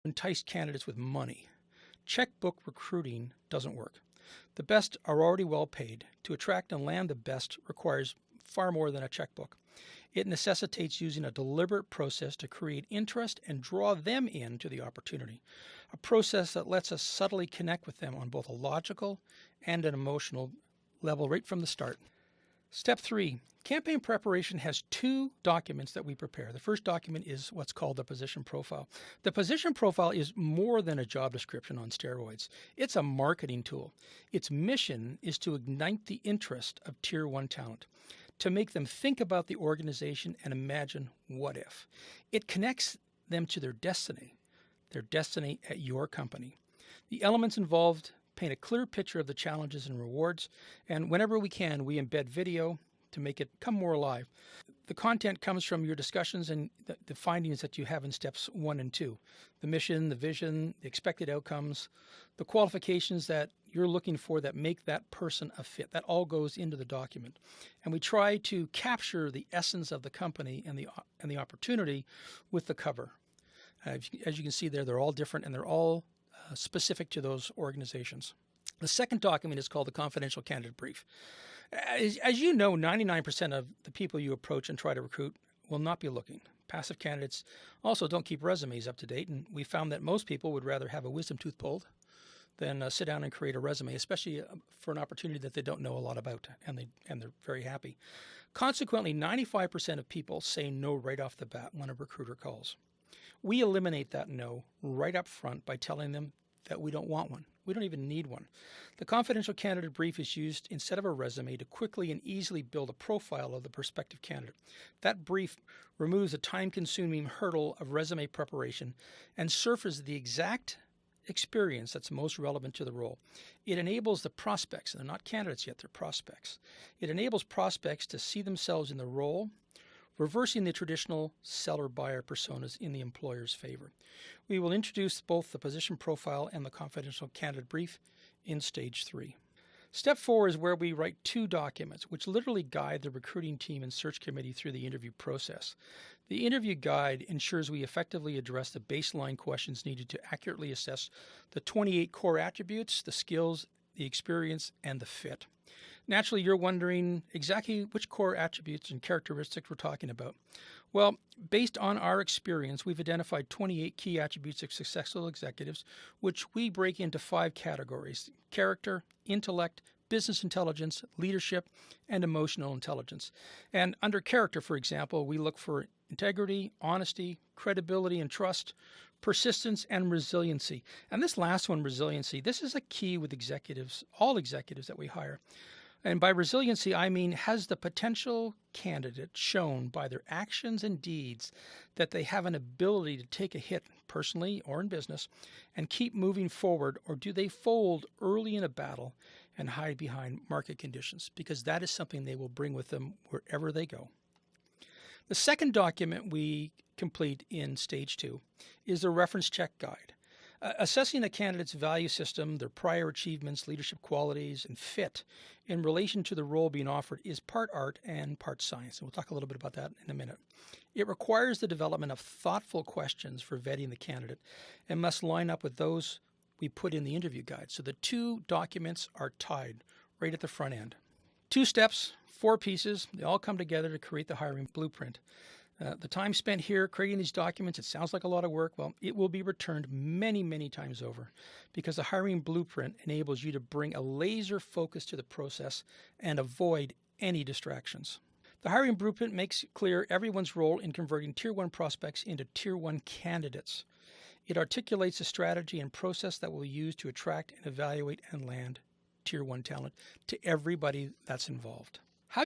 entice candidates with money. Checkbook recruiting doesn't work. The best are already well paid. To attract and land the best requires far more than a checkbook. It necessitates using a deliberate process to create interest and draw them into the opportunity, a process that lets us subtly connect with them on both a logical and an emotional level right from the start. Step 3. Campaign preparation has 2 documents that we prepare. The first document is what's called the position profile. The position profile is more than a job description on steroids. It's a marketing tool. Its mission is to ignite the interest of Tier 1 talent, to make them think about the organization and imagine what if. It connects them to their destiny at your company. The elements involved paint a clear picture of the challenges and rewards, and whenever we can, we embed video to make it come more alive. The content comes from your discussions and the findings that you have in steps 1 and 2. The mission, the vision, the expected outcomes, the qualifications that you're looking for that make that person a fit. That all goes into the document. And we try to capture the essence of the company and the opportunity with the cover. As you can see there, they're all different and they're all specific to those organizations. The second document is called the confidential candidate brief. As you know, 99% of the people you approach and try to recruit will not be looking. Passive candidates also don't keep resumes up to date, and we found that most people would rather have a wisdom tooth pulled than sit down and create a resume, especially for an opportunity that they don't know a lot about, and they're very happy. Consequently, 95% of people say no right off the bat when a recruiter calls. We eliminate that no right up front by telling them that we don't want one. We don't even need one. The confidential candidate brief is used instead of a resume to quickly and easily build a profile of the prospective candidate. That brief removes the time-consuming hurdle of resume preparation and surfaces the exact experience that's most relevant to the role. It enables the prospects, and they're not candidates yet, they're prospects. It enables prospects to see themselves in the role, reversing the traditional seller-buyer personas in the employer's favor. We will introduce both the position profile and the confidential candidate brief in stage 3. Step 4 is where we write 2 documents, which literally guide the recruiting team and search committee through the interview process. The interview guide ensures we effectively address the baseline questions needed to accurately assess the 28 core attributes, the skills, the experience, and the fit. Naturally, you're wondering exactly which core attributes and characteristics we're talking about. Well, based on our experience, we've identified 28 key attributes of successful executives, which we break into 5 categories: character, intellect, business intelligence, leadership, and emotional intelligence. And under character, for example, we look for integrity, honesty, credibility and trust, persistence, and resiliency. And this last one, resiliency, this is a key with executives, all executives that we hire. And by resiliency, I mean, has the potential candidate shown by their actions and deeds that they have an ability to take a hit personally or in business and keep moving forward, or do they fold early in a battle and hide behind market conditions? Because that is something they will bring with them wherever they go. The second document we complete in stage 2 is the reference check guide. Assessing a candidate's value system, their prior achievements, leadership qualities, and fit in relation to the role being offered is part art and part science. And we'll talk a little bit about that in a minute. It requires the development of thoughtful questions for vetting the candidate and must line up with those we put in the interview guide. So the 2 documents are tied right at the front end. 2 steps, 4 pieces, they all come together to create the hiring blueprint. The time spent here creating these documents, it sounds like a lot of work. Well, it will be returned many, many times over, because the hiring blueprint enables you to bring a laser focus to the process and avoid any distractions. The hiring blueprint makes clear everyone's role in converting Tier 1 prospects into Tier 1 candidates. It articulates a strategy and process that will be used to attract and evaluate and land Tier 1 talent to everybody that's involved.